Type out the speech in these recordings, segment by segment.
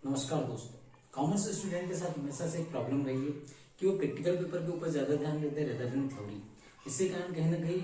नमस्कार दोस्तों। Commerce student के साथ हमेशा से एक प्रॉब्लम रही है कि वो प्रैक्टिकल पेपर के ऊपर ज़्यादा ध्यान देते हैं रेदर देन थ्योरी। इसके कारण कहीं ना कहीं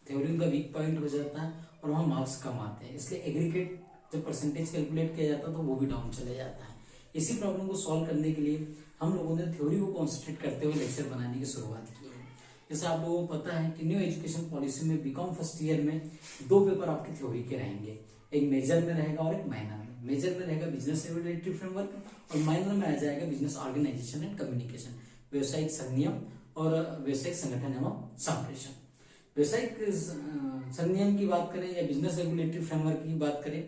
थ्योरी उनका वीक पॉइंट हो जाता है और वहाँ मार्क्स कम आते हैं। इसलिए एग्रीगेट जब परसेंटेज कैलकुलेट किया जाता है तो वो भी डाउन चले जाता है। इसी प्रॉब्लम को सॉल्व करने के लिए हम लोगों ने थ्योरी को कॉन्सेंट्रेट करते हुए लेक्चर बनाने की शुरुआत की है। जैसे आप लोगों को पता है कि न्यू एजुकेशन पॉलिसी में बीकॉम फर्स्ट ईयर में दो पेपर आपके थ्योरी के रहेंगे, एक मेजर में रहेगा और एक माइनर में। मेजर में रहेगा बिजनेस रेगुलेटरी फ्रेमवर्क और माइनर में आ जाएगा बिजनेस ऑर्गेनाइजेशन एंड कम्युनिकेशन, व्यवसायिक संनियम और व्यवसायिक संगठन एवं संप्रेषण। व्यवसायिक संनियम की बात करें या बिजनेस रेगुलेटरी फ्रेमवर्क की बात करें,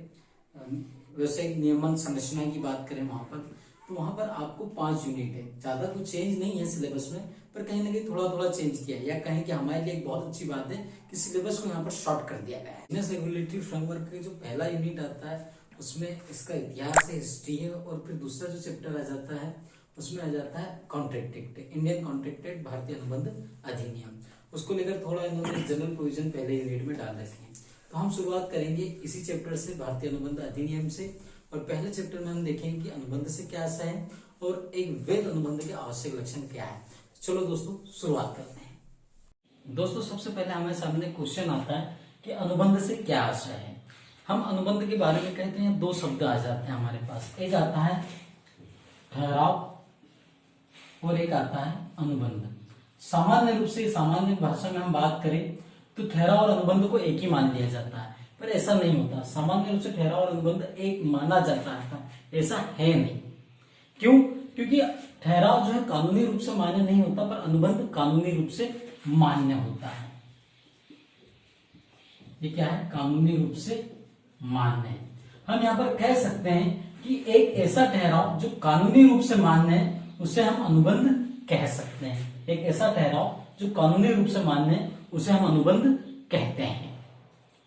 व्यवसायिक नियमन संरचना की बात करें वहां पर, तो वहां पर आपको 5 यूनिट है। ज्यादा कुछ चेंज नहीं है सिलेबस में, पर कहीं ना कहीं थोड़ा थोड़ा चेंज किया है, या कहीं कि हमारे लिए एक बहुत अच्छी बात है कि सिलेबस को यहाँ पर शॉर्ट कर दिया गया है। बिजनेस रेगुलेटरी फ्रेमवर्क का जो पहला यूनिट आता है उसमें इसका इतिहास है, हिस्ट्री है, और फिर दूसरा जो चैप्टर आ जाता है उसमें आ जाता है contract act, Indian contract act, भारतीय अनुबंध अधिनियम। उसको लेकर थोड़ा इन्होंने जनरल प्रोविजन पहले यूनिट में डाल रखे हैं। तो हम शुरुआत करेंगे इसी चैप्टर से, भारतीय अनुबंध अधिनियम से। और पहले चैप्टर में हम देखेंगे कि अनुबंध से क्या आशय है और एक वैध अनुबंध के आवश्यक लक्षण क्या है। चलो दोस्तों शुरुआत करते हैं। दोस्तों सबसे पहले हमारे सामने क्वेश्चन आता है कि अनुबंध से क्या आशय है। हम अनुबंध के बारे में कहते हैं, दो शब्द आ जाते हैं हमारे पास, एक आता है ठहराव और एक आता है अनुबंध। सामान्य रूप से सामान्य भाषा में हम बात करें तो ठहराव और अनुबंध को एक ही मान लिया जाता है, पर ऐसा नहीं होता। सामान्य रूप से ठहराव और अनुबंध एक माना जाता है, ऐसा है नहीं। क्यों? क्योंकि ठहराव जो है कानूनी रूप से मान्य नहीं होता, पर अनुबंध कानूनी रूप से मान्य होता है। ये क्या है? कानूनी रूप से मान्य है। हम यहाँ पर कह सकते हैं कि एक ऐसा ठहराव जो कानूनी रूप से मान्य है उसे हम अनुबंध कह सकते हैं। एक ऐसा ठहराव जो कानूनी रूप से मान्य है उसे हम अनुबंध कहते हैं।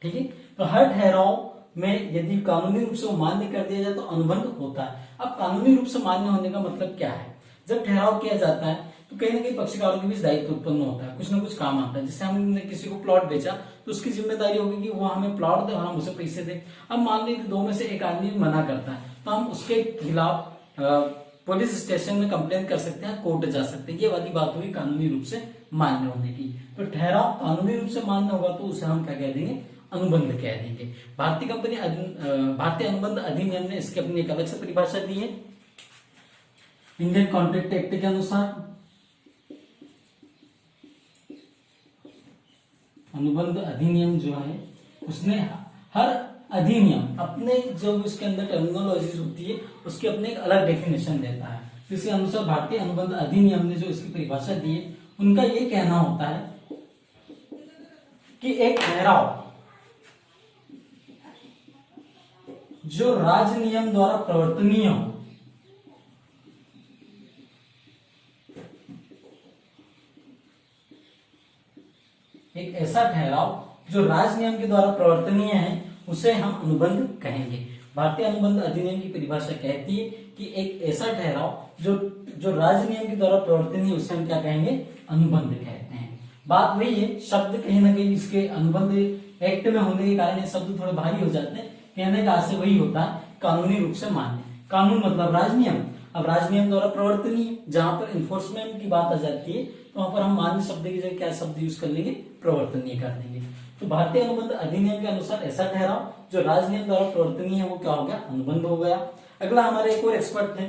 ठीक है, तो हर ठहराव में यदि कानूनी रूप से वो मान्य कर दिया जाए तो अनुबंध होता है। अब कानूनी रूप से मान्य होने का मतलब क्या है? जब ठहराव किया जाता है तो कहीं ना कहीं पक्षकारों के बीच दायित्व उत्पन्न होता है, कुछ ना कुछ काम आता है। जैसे हमने किसी को प्लॉट बेचा तो उसकी जिम्मेदारी होगी कि वो हमें प्लॉट दे और हम उसे पैसे दें। अब मान लीजिए दो में से एक आदमी मना करता है तो हम उसके खिलाफ पुलिस स्टेशन में कंप्लेन कर सकते हैं, कोर्ट जा सकते हैं। ये वाली बात हुई कानूनी रूप से मान्य होने की। तो ठहराव कानूनी रूप से मान्य होगा तो उसे हम क्या कह देंगे? अनुबंध कह देंगे। भारतीय अनुबंध अधिनियम ने इसकी अपनी एक अलग से परिभाषा दी है। इंडियन कॉन्ट्रैक्ट एक्ट के अनुसार अनुबंध अधिनियम जो है उसने हर अधिनियम अपने जो उसके अंदर टर्मिनोलॉजीज होती है उसकी अपने एक अलग डेफिनेशन देता है। जिसके अनुसार भारतीय अनुबंध अधिनियम ने जो इसकी परिभाषा दी है उनका ये कहना होता है कि एक ठहराव जो राज्य नियम द्वारा प्रवर्तनीय हो, एक ऐसा ठहराव जो राज्य नियम के द्वारा प्रवर्तनीय है उसे हम अनुबंध कहेंगे। भारतीय अनुबंध अधिनियम की परिभाषा कहती है कि एक ऐसा ठहराव जो राज्य नियम के द्वारा प्रवर्तनीय है उसे हम क्या कहेंगे? अनुबंध कहते हैं। बात वही है, शब्द कहीं ना कहीं इसके अनुबंध एक्ट में होने के कारण ये शब्द थोड़े भारी हो जाते हैं। कहने का आशय वही होता है, कानूनी रूप से मान्य। कानून मतलब राज्य नियम। अब राज्य नियम द्वारा प्रवर्तनीय, जहां पर इन्फोर्समेंट की बात आ जाती है तो वहां पर हम मान्य शब्द की जगह क्या शब्द यूज कर लेंगे? प्रवर्तनीय कर देंगे। तो भारतीय अनुबंध अधिनियम के अनुसार ऐसा ठहराव जो राज्य नियम द्वारा प्रवर्तनीय है वो क्या हो गया? अनुबंध हो गया। अगला हमारे एक और एक्सपर्ट थे,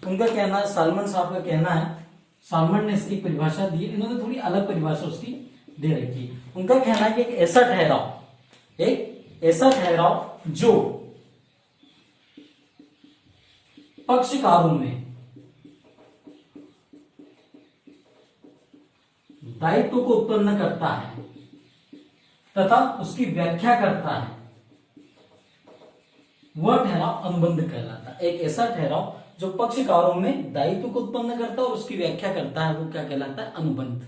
उनका कहना है, सालमन साहब का कहना है, सालमन ने इसकी परिभाषा दी है। इन्होंने थोड़ी अलग परिभाषा उसकी दे रखी है। उनका कहना है कि एक ऐसा ठहराव जो पक्षकारों में दायित्व को उत्पन्न करता है तथा उसकी व्याख्या करता है वह ठहराव अनुबंध कहलाता है। एक ऐसा ठहराव जो पक्षकारों में दायित्व को उत्पन्न करता है और उसकी व्याख्या करता है वो क्या कहलाता है? अनुबंध।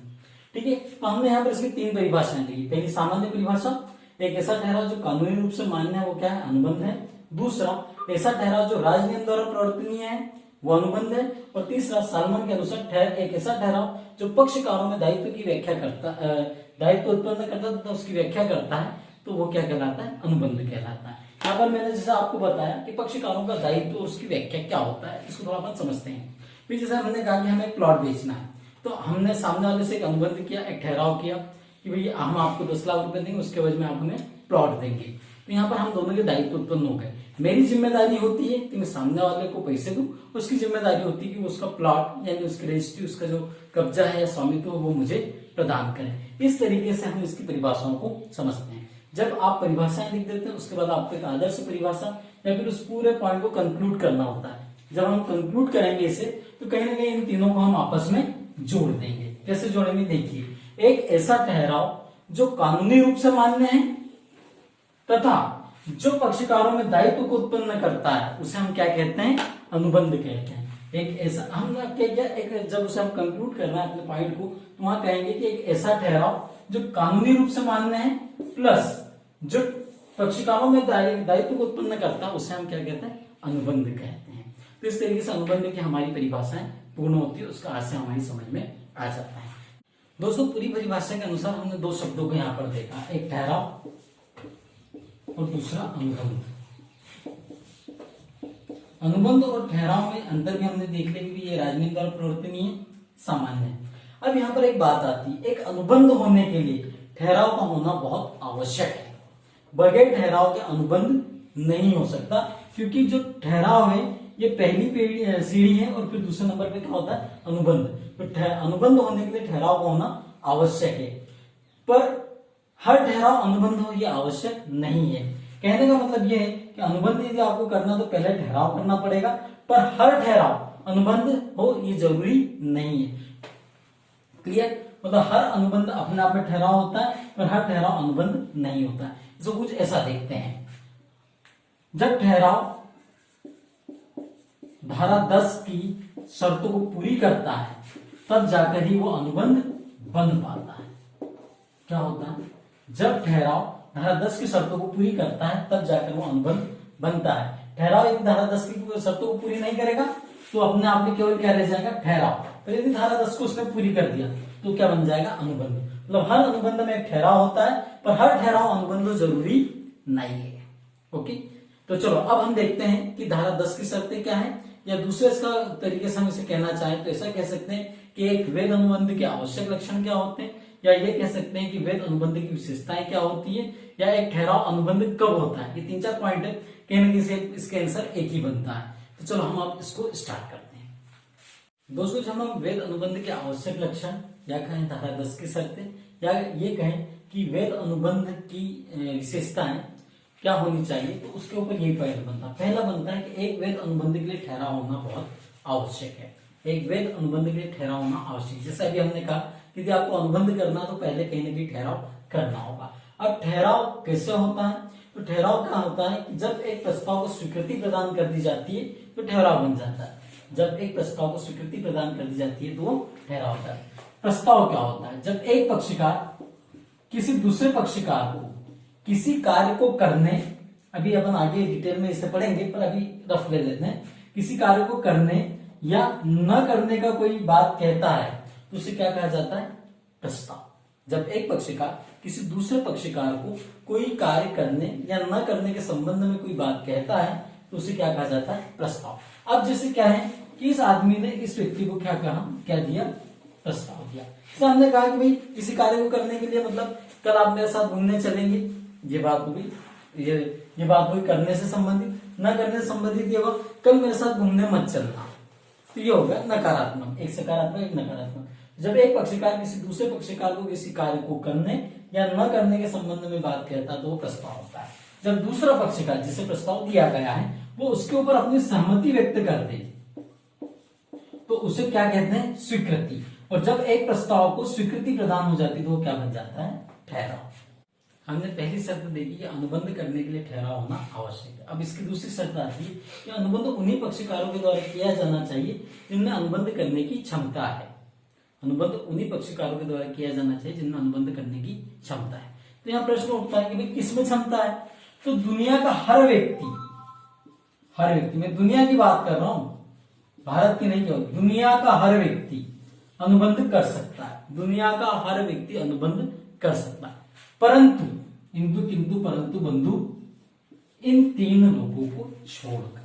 ठीक है, तो हमने यहाँ पर इसकी 3 परिभाषाएं ली। पहली सामान्य परिभाषा, एक ऐसा ठहराव जो कानूनी रूप से मान्य है वो क्या है? अनुबंध है। दूसरा, ऐसा ठहराव जो राज्य नियम द्वारा प्रवर्तनीय है वो अनुबंध है। और तीसरा, सालमन के अनुसार एक ऐसा ठहराव जो पक्षकारों में दायित्व की व्याख्या करता, दायित्व उत्पन्न करता है तथा उसकी व्याख्या करता है तो वो क्या कहलाता है? अनुबंध कहलाता है। यहाँ पर मैंने जैसा आपको बताया कि पक्षकारों का दायित्व और उसकी व्याख्या क्या होता है, इसको थोड़ा बहुत समझते हैं। फिर जैसे हमने कहा कि हमें एक प्लॉट बेचना है, तो हमने सामने वाले से एक अनुबंध किया, एक ठहराव किया कि भाई हम आपको 10 लाख रुपए देंगे, उसके वजह में आप हमें प्लॉट देंगे। तो यहाँ पर हम दोनों के दायित्व उत्पन्न हो गए। मेरी जिम्मेदारी होती है कि मैं सामने वाले को पैसे दूं, उसकी जिम्मेदारी होती है कि उसका प्लॉट यानी उसकी रजिस्ट्री, उसका जो कब्जा है या स्वामित्व वो मुझे प्रदान करें। इस तरीके से हम इसकी परिभाषाओं को समझते हैं। जब आप परिभाषाएं लिख देते हैं उसके बाद आपको एक आदर्श परिभाषा या फिर उस पूरे पॉइंट को कंक्लूड करना होता है। जब हम कंक्लूड करेंगे इसे तो कहीं ना कहीं इन तीनों को हम आपस में जोड़ देंगे। कैसे जोड़ेंगे देखिए, एक ऐसा ठहराव जो कानूनी रूप से मान्य है तथा जो पक्षकारों में दायित्व को उत्पन्न करता है उसे हम क्या कहते हैं, अनुबंध कहते हैं। एक ऐसा हम क्या क्या एक जब उसे हम कंक्लूड कर रहे हैं अपने पॉइंट को, तो वहां कहेंगे कि एक ऐसा ठहराव जो कानूनी रूप से मान्य है प्लस जो पक्षकारों में दायित्व को उत्पन्न करता है उसे हम क्या कहते हैं, अनुबंध कहते हैं। तो इस तरीके से अनुबंध की हमारी परिभाषाएं पूर्ण होती है, उसका आशय हमारी समझ में आ जाता है। दोस्तों पूरी परिभाषा के अनुसार हमने दो शब्दों को यहाँ पर देखा, एक ठहराव और दूसरा अनुबंध। अनुबंध और ठहराव में अंतर भी हमने देख लिया कि ये राजनीति द्वारा प्रवर्तनीय सामान्य है। अब यहाँ पर एक बात आती है, एक अनुबंध होने के लिए ठहराव का होना बहुत आवश्यक है। बगैर ठहराव के अनुबंध नहीं हो सकता, क्योंकि जो ठहराव है ये पहली सीढ़ी है और फिर दूसरे नंबर पे क्या होता है, अनुबंध। तो अनुबंध होने के लिए ठहराव का होना आवश्यक है, पर हर ठहराव अनुबंध हो ये आवश्यक नहीं है। कहने का मतलब ये है कि अनुबंध यदि आपको करना तो पहले ठहराव करना पड़ेगा, पर हर ठहराव अनुबंध हो ये जरूरी नहीं है। क्लियर? मतलब हर अनुबंध अपने आप में ठहराव होता है, पर हर ठहराव अनुबंध नहीं होता है। इसको कुछ ऐसा देखते हैं, जब ठहराव धारा 10 की शर्तों को पूरी करता है तब जाकर ही वो अनुबंध बन पाता है। क्या होता है, जब ठहराव धारा 10 की शर्तों को पूरी करता है तब जाकर वो अनुबंध बनता है। ठहराव यदि धारा 10 की शर्तों को पूरी नहीं करेगा तो अपने आप में केवल क्या रह जाएगा, ठहराव। पर यदि धारा 10 को उसने पूरी कर दिया तो क्या बन जाएगा, अनुबंध। मतलब हर अनुबंध में एक ठहराव होता है, पर हर ठहराव अनुबंध जरूरी नहीं है। ओके, तो चलो अब हम देखते हैं कि धारा 10 की शर्तें क्या है, या दूसरे इसका तरीके से हम इसे कहना चाहें तो ऐसा कह सकते हैं कि एक वैध अनुबंध के आवश्यक लक्षण क्या होते हैं, या ये कह सकते हैं कि वैध अनुबंध की विशेषताएं क्या होती है, या एक ठहराव अनुबंध कब होता है। ये 3-4 पॉइंट है, कहीं ना कहीं इसके आंसर एक ही बनता है। तो चलो हम अब इसको स्टार्ट करते हैं। दोस्तों जब हम वैध अनुबंध के आवश्यक लक्षण या कहें धारा 10 की शर्तें, या ये कहें कि वैध अनुबंध की विशेषताएं क्या होनी चाहिए, तो उसके ऊपर यही पॉइंट बनता है। पहला बनता है कि एक वैध अनुबंध के लिए ठहराव होना बहुत आवश्यक है। एक वैध अनुबंध के लिए ठहराव होना आवश्यक है। जैसा अभी हमने कहा कि यदि आपको अनुबंध करना तो पहले कहीं ना कहीं ठहराव करना होगा। अब ठहराव कैसे होता है, तो ठहराव क्या होता है कि जब एक प्रस्ताव को स्वीकृति प्रदान कर दी जाती है तो ठहराव बन जाता है। जब एक प्रस्ताव को स्वीकृति प्रदान कर दी जाती है तो वो ठहराव होता है। प्रस्ताव क्या होता है, जब एक पक्षकार किसी दूसरे पक्षकार को किसी कार्य को करने, अभी अपन आगे डिटेल में इसे पढ़ेंगे पर अभी रफ ले लेते हैं, किसी कार्य को करने या न करने का कोई बात कहता है तो उसे क्या कहा जाता है, प्रस्ताव। जब एक पक्षकार किसी दूसरे पक्षकार को कोई कार्य करने या न करने के संबंध में कोई बात कहता है तो उसे क्या कहा जाता है, प्रस्ताव। अब जैसे क्या है कि इस आदमी ने इस व्यक्ति को क्या कहा, क्या दिया, प्रस्ताव दिया। तो हमने कहा कि भाई किसी कार्य को करने के लिए, मतलब कल आप मेरे साथ घूमने चलेंगे, ये बात होगी, ये बात हुई करने से संबंधित। न करने से संबंधित ये होगा कल मेरे साथ घूमने मत चलना, तो ये होगा नकारात्मक। एक सकारात्मक एक नकारात्मक। जब एक पक्षकार किसी दूसरे पक्षकार को किसी कार्य को करने या न करने के संबंध में बात कहता है तो वो प्रस्ताव होता है। जब दूसरा पक्षकार जिसे प्रस्ताव दिया गया है वो उसके ऊपर अपनी सहमति व्यक्त कर दे तो उसे क्या कहते हैं, स्वीकृति। और जब एक प्रस्ताव को स्वीकृति प्रदान हो जाती है तो वो क्या बन जाता है, ठहराव। हमने पहली शर्त देखी कि अनुबंध करने के लिए ठहराव होना आवश्यक है। अब इसकी दूसरी शर्त आती है कि अनुबंध उन्हीं पक्षकारों के द्वारा किया जाना चाहिए जिनमें अनुबंध करने की क्षमता है। अनुबंध उन्हीं पक्षकारों के द्वारा किया जाना चाहिए जिनमें अनुबंध करने की क्षमता है। तो यहाँ प्रश्न उठता है कि भाई किसमें क्षमता है, तो दुनिया का हर व्यक्ति, मैं दुनिया की बात कर रहा हूं, भारत की नहीं, दुनिया का हर व्यक्ति अनुबंध कर सकता है। दुनिया का हर व्यक्ति अनुबंध कर सकता है, परंतु इंदु किंतु परंतु बंधु इन 3 लोगों को छोड़कर।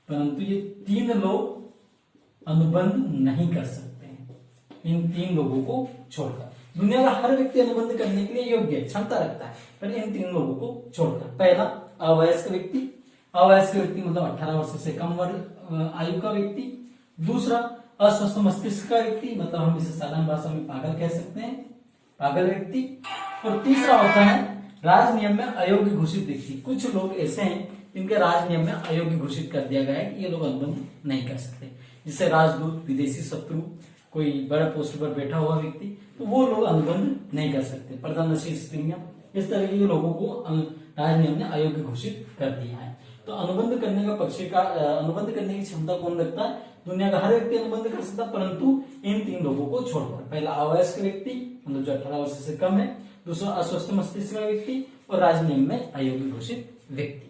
परंतु ये 3 लोग अनुबंध नहीं कर सकते हैं, इन 3 लोगों को छोड़कर। दुनिया का हर व्यक्ति अनुबंध करने के लिए योग्य क्षमता रखता है, पर इन 3 लोगों को छोड़कर। पहला, अवयस्क व्यक्ति। अवयस्क व्यक्ति मतलब 18 वर्ष से कम आयु का व्यक्ति। दूसरा, अस्वस्थ मस्तिष्क का व्यक्ति, मतलब हम इसे साधारण भाषा में पागल कह सकते हैं, पागल व्यक्ति। और तीसरा होता है राज नियम में अयोग्य घोषित व्यक्ति। कुछ लोग ऐसे हैं जिनके राज नियम में अयोग्य घोषित कर दिया गया है कि ये लोग अनुबंध नहीं कर सकते, जिससे राजदूत, विदेशी शत्रु, कोई बड़ा पोस्ट पर बैठा हुआ व्यक्ति, तो वो लोग अनुबंध नहीं कर सकते। प्रधानशील स्त्रियां, इस तरह के लोगों को राज नियम ने अयोग्य घोषित कर दिया है। तो अनुबंध करने का अनुबंध करने की क्षमता कौन रखता है? दुनिया का हर व्यक्ति अनुबंध कर सकता, परंतु इन 3 लोगों को छोड़कर। पहला, अवयस्क व्यक्ति, मतलब जो 18 वर्ष से कम है। दूसरा, अस्वस्थ मस्तिष्क का व्यक्ति। और राज नियम में अयोग्य घोषित व्यक्ति।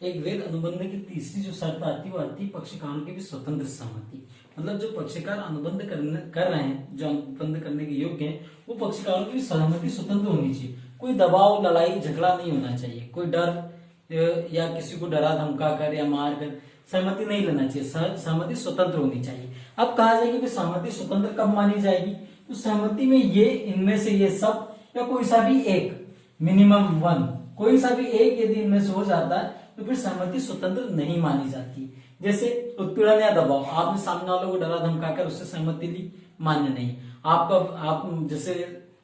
एक वैध अनुबंध की तीसरी जो शर्त आती है वो आती है पक्षकारों की भी स्वतंत्र सहमति। मतलब जो पक्षकार अनुबंध कर रहे हैं, जो अनुबंध करने के योग्य हैं, वो पक्षकारों की सहमति स्वतंत्र होनी चाहिए। कोई दबाव, लड़ाई झगड़ा नहीं होना चाहिए, कोई डर या किसी को डरा धमका कर या मार कर सहमति नहीं लेना चाहिए। सहमति स्वतंत्र होनी चाहिए। अब कहा जाएगी कि सहमति स्वतंत्र कब मानी जाएगी? तो सहमति में ये इनमें से ये सब या कोई सा भी एक, मिनिमम 1, कोई सा भी एक यदि इनमें से हो जाता है तो फिर सहमति स्वतंत्र नहीं मानी जाती। जैसे उत्पीड़न या दबाव, आपने सामने वालों को डरा धमकाकर उससे सहमति ली, मान्य नहीं। आप जैसे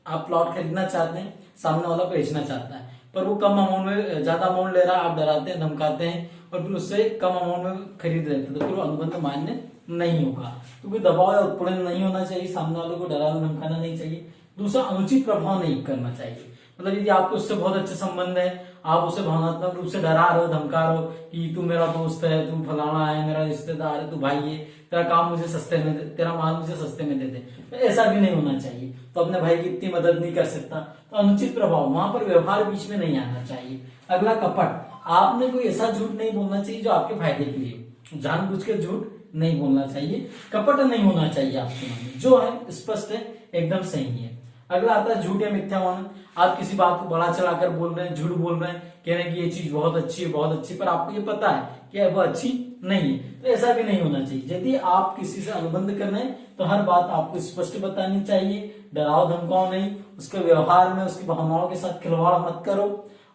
आप प्लॉट खरीदना चाहते हैं, सामने वाला बेचना चाहता है, पर वो कम अमाउंट में ज्यादा अमाउंट ले रहा है, आप डराते हैं, धमकाते हैं और फिर उससे कम अमाउंट में खरीद लेते हैं, तो फिर वो अनुबंध मान्य नहीं होगा। तो कोई दबाव या उत्पीड़न नहीं होना चाहिए, सामने वालों को डराना धमकाना नहीं चाहिए। दूसरा, अनुचित प्रभाव नहीं करना चाहिए। मतलब यदि आपको उससे बहुत अच्छे संबंध है, आप उसे भावनात्मक रूप से डरा रहे हो, धमका रहे हो कि तू मेरा दोस्त है, तू फलाना है, मेरा रिश्तेदार है, तू भाई है, तेरा काम मुझे सस्ते में दे, तेरा माल मुझे सस्ते में दे दे, तो ऐसा भी नहीं होना चाहिए। तो अपने भाई की इतनी मदद नहीं कर सकता, तो अनुचित प्रभाव, वहां पर व्यवहार बीच में नहीं आना चाहिए। अगला, कपट। आपने कोई ऐसा झूठ नहीं बोलना चाहिए जो आपके फायदे के लिए, जानबूझ के झूठ नहीं बोलना चाहिए, कपट नहीं होना चाहिए आपके मन में, जो है स्पष्ट है, एकदम सही है। अगला आता है झूठ या मिथ्यावान। आप किसी बात को बड़ा चढ़ाकर बोल रहे हैं, झूठ बोल रहे हैं, कह रहे हैं कि ये चीज बहुत अच्छी है, बहुत अच्छी, पर आपको ये पता है कि वो अच्छी नहीं है, तो ऐसा भी नहीं होना चाहिए। यदि आप किसी से अनुबंध कर रहे हैं तो हर बात आपको स्पष्ट बतानी चाहिए, डराओ धमकाओ नहीं, उसके व्यवहार में उसकी भावनाओं के साथ खिलवाड़ मत करो,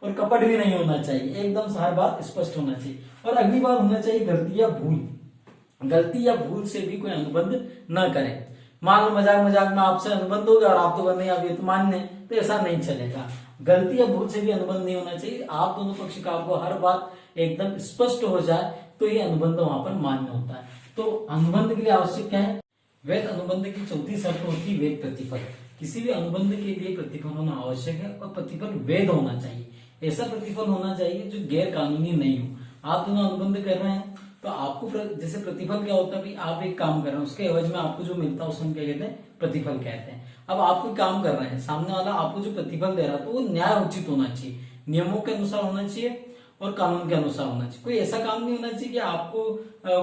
और कपट भी नहीं होना चाहिए, एकदम हर बात स्पष्ट होना चाहिए। और अगली बात होना चाहिए गलती या भूल। गलती या भूल से भी कोई अनुबंध न करे। मान लो मजाक मजाक में आपसे अनुबंध हो गया और आप तो नहीं, आप ये तो मान्य है, तो ऐसा नहीं चलेगा। गलती या भूल से भी अनुबंध नहीं होना चाहिए। आप दोनों पक्षकार को हर बात एकदम स्पष्ट हो जाए तो ये अनुबंध वहां पर मान्य होता है। तो अनुबंध के लिए आवश्यक क्या है? वैध अनुबंध की चौथी शर्त होती है वैध प्रतिफल। किसी भी अनुबंध के लिए प्रतिफल होना आवश्यक है और प्रतिफल वैध होना चाहिए। ऐसा प्रतिफल होना चाहिए जो गैर कानूनी नहीं हो। आप दोनों अनुबंध कर रहे हैं तो आपको जैसे प्रतिफल क्या होता है, भाई आप एक काम कर रहे हैं, उसके एवज में आपको जो मिलता है उसे हम क्या कहते हैं? प्रतिफल कहते हैं। अब आप कोई काम कर रहे हैं, सामने वाला आपको जो प्रतिफल दे रहा है तो वो न्याय उचित होना चाहिए, नियमों के अनुसार होना चाहिए और कानून के अनुसार होना चाहिए। कोई ऐसा काम नहीं होना चाहिए कि आपको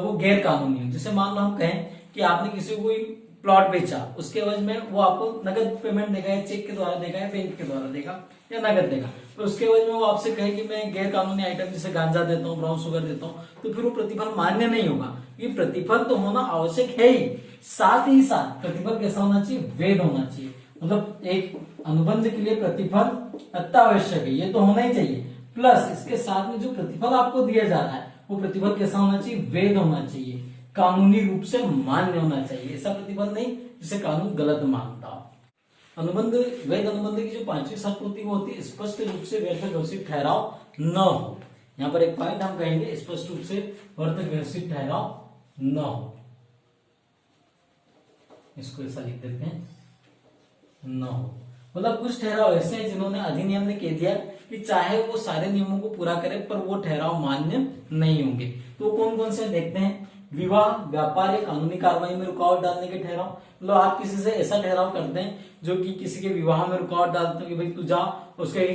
वो गैर कानूनी हो। जैसे मान लो हम कहें कि आपने किसी को कोई प्लॉट बेचा, उसके एवज में वो आपको नगद पेमेंट देगा या चेक के द्वारा देगा या बैंक के द्वारा देगा या नगद देगा, तो उसके एवज में वो आपसे कहे कि मैं गैर कानूनी आइटम जैसे गांजा देता हूँ, ब्राउन शुगर देता हूँ, तो फिर वो प्रतिफल मान्य नहीं होगा। ये प्रतिफल तो होना आवश्यक है ही, साथ ही साथ प्रतिफल कैसा होना चाहिए? वैध होना चाहिए। मतलब एक अनुबंध के लिए प्रतिफल अत्यावश्यक है, ये तो होना ही चाहिए। प्लस इसके साथ में जो प्रतिफल आपको दिया जा रहा है वो प्रतिफल कैसा होना चाहिए? वैध होना चाहिए, कानूनी रूप से मान्य होना चाहिए। ऐसा प्रतिफल नहीं जिसे कानून गलत मानता हो। अनुबंध, वैध अनुबंध की जो पांचवी शर्त होती है वो होती है स्पष्ट रूप से व्यर्थ घोषित ठहराव न हो। यहाँ पर एक पॉइंट हम कहेंगे, स्पष्ट रूप से व्यर्थ घोषित ठहराव न हो। इसको ऐसा लिख देते हैं, न हो। मतलब कुछ ठहराव ऐसे हैं जिन्होंने अधिनियम ने कह दिया कि चाहे वो सारे नियमों को पूरा करे पर वो ठहराव मान्य नहीं होंगे। तो कौन कौन से देखते हैं? विवाह, व्यापार या कानूनी कार्रवाई में रुकावट डालने के ठहराव। मतलब आप किसी से ऐसा ठहराव करते हैं जो कि किसी के विवाह में रुकावट डालते हैं कि भाई तू जा, उसके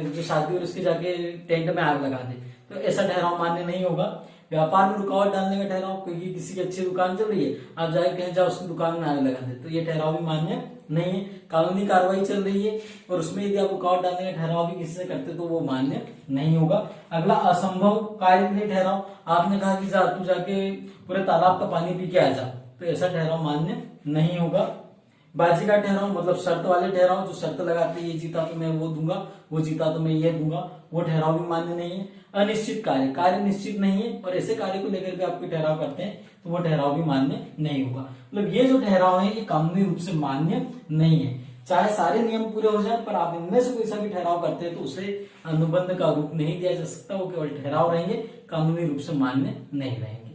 जो शादी हो उसके जाके टेंट में आग लगा दे, तो ऐसा ठहराव मान्य नहीं होगा। व्यापार में रुकावट डालने का ठहराव, क्योंकि किसी की अच्छी दुकान चल रही है, आप जाए कहें जाओ उसकी दुकान में आग लगा दे, तो ये ठहराव भी मान्य नहीं है। कानूनी कार्रवाई चल रही है और उसमें यदि आप रुकावट डालने का ठहराव भी किसी से करते तो वो मान्य नहीं होगा। अगला असंभव कार्य के लिए ठहराव, आपने कहा कि जा तू जाके पूरे तालाब का पानी पी के आ जा, तो ऐसा ठहराव मान्य नहीं होगा। बाजी का ठहराव मतलब शर्त वाले ठहराव, जो शर्त लगाते ये जीता तो मैं वो दूंगा, वो जीता तो मैं ये दूंगा, वो ठहराव भी मान्य नहीं है। अनिश्चित कार्य, कार्य निश्चित नहीं है और ऐसे कार्य को लेकर के आप कोई ठहराव करते हैं तो वो ठहराव भी मान्य नहीं होगा। मतलब ये जो ठहराव है ये कानूनी रूप से मान्य नहीं है। चाहे सारे नियम पूरे हो जाए पर आप इनमें से कोई सा भी ठहराव करते हैं तो उसे अनुबंध का रूप नहीं दिया जा सकता, वो केवल ठहराव रहेंगे, कानूनी रूप से मान्य नहीं रहेंगे।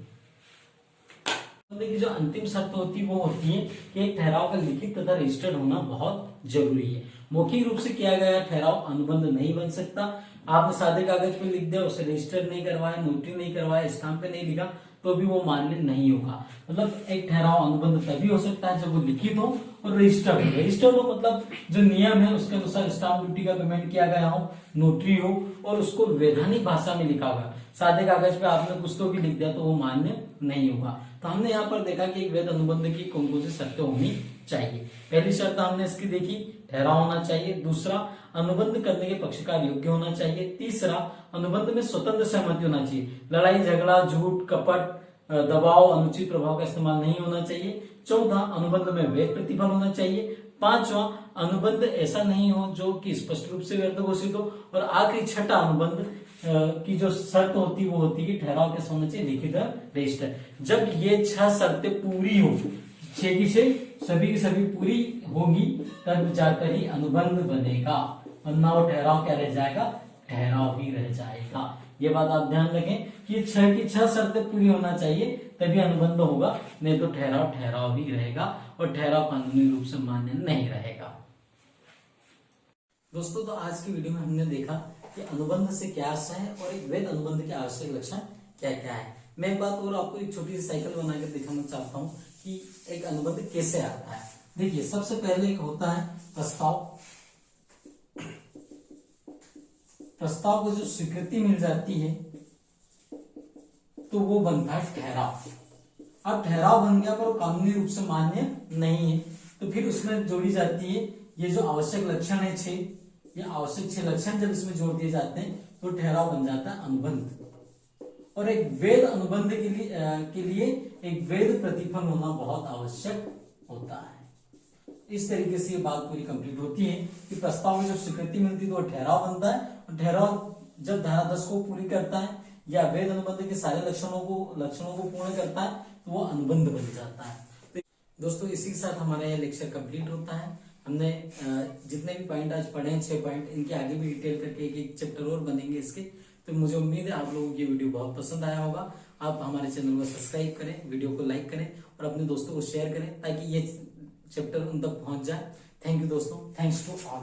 की जो अंतिम शर्त होती है वो होती है कि एक ठहराव का लिखित तथा रजिस्टर्ड होना बहुत जरूरी है। मौखिक रूप से किया गया ठहराव अनुबंध नहीं बन सकता। आपने सादे कागज पे लिख दिया, उसे रजिस्टर्ड नहीं करवाया, नोटरी नहीं करवाया, स्टाम्प पे नहीं लिखा तो भी वो मान्य नहीं होगा। मतलब एक ठहराव अनुबंध तभी हो सकता है जब वो लिखित हो और रजिस्टर्ड हो। रजिस्टर्ड हो मतलब जो नियम है उसके अनुसार स्टाम्प ड्यूटी का पेमेंट किया गया हो, नोटरी हो और उसको वैधानिक भाषा में लिखा हुआ। सादे कागज पे आपने कुछ तो भी लिख दिया तो वो मान्य नहीं होगा। तो हमने यहाँ पर देखा कि एक वैध अनुबंध की कौन कौन सी शर्तें होनी चाहिए। पहली शर्त हमने इसकी देखी, ठहराव होना चाहिए। दूसरा, अनुबंध करने के पक्षकार योग्य होना चाहिए। तीसरा, अनुबंध में स्वतंत्र सहमति होना चाहिए। लड़ाई झगड़ा, झूठ, कपट, दबाव, अनुचित प्रभाव का इस्तेमाल नहीं होना चाहिए। चौथा, अनुबंध में वैध प्रतिफल होना चाहिए। पांचवा, अनुबंध ऐसा नहीं हो जो कि स्पष्ट रूप से व्यर्थ घोषित हो। और आखिरी छठा अनुबंध की जो शर्त होती वो होती है ठहराव कैसा होना चाहिए, लिखित रजिस्टर। जब ये 6 शर्तें पूरी हो, 6 की 6 सभी की सभी पूरी होगी तब जाकर ही अनुबंध बनेगा, वरना वो ठहराव क्या रह जाएगा, ठहराव ही रह जाएगा। ये बात आप ध्यान रखें कि 6 की 6 शर्तें पूरी होना चाहिए तभी अनुबंध होगा, नहीं तो ठहराव ठहराव ही रहेगा और ठहराव कानूनी रूप से मान्य नहीं रहेगा। दोस्तों, तो आज की वीडियो में हमने देखा कि अनुबंध से क्या आशय है और एक वैध अनुबंध के आवश्यक लक्षण क्या क्या है। मैं एक बात और आपको एक छोटी सी साइकिल बनाकर दिखाना चाहता हूँ कि एक अनुबंध कैसे आता है। देखिए, सबसे पहले एक होता है प्रस्ताव। प्रस्ताव को जो स्वीकृति मिल जाती है तो वो बनता है ठहराव। अब ठहराव बन गया पर वो कानूनी रूप से मान्य नहीं है, तो फिर उसमें जोड़ी जाती है ये जो आवश्यक लक्षण है 6, ये आवश्यक 6 लक्षण जब इसमें जोड़ दिए जाते हैं तो ठहराव बन जाता है अनुबंध। और एक वैध अनुबंध के लिए एक वैध प्रतिफल होना बहुत आवश्यक होता है। इस तरीके से ये बात पूरी कंप्लीट होती है कि प्रस्ताव में जब स्वीकृति मिलती है तो ठहराव बनता है और ठहराव जब धारा 10 को पूरी करता है या वैध अनुबंध के सारे लक्षणों को पूर्ण करता है तो वो अनुबंध बन जाता है। तो दोस्तों, इसी के साथ हमारा यह लेक्चर कंप्लीट होता है। हमने जितने भी पॉइंट आज पढ़े हैं 6 पॉइंट, इनके आगे भी डिटेल करके एक चैप्टर और बनेंगे इसके। तो मुझे उम्मीद है आप लोगों को ये वीडियो बहुत पसंद आया होगा। आप हमारे चैनल को सब्सक्राइब करें, वीडियो को लाइक करें और अपने दोस्तों को शेयर करें ताकि ये चैप्टर उन तक पहुंच जाए। थैंक यू दोस्तों, थैंक्स टू ऑल।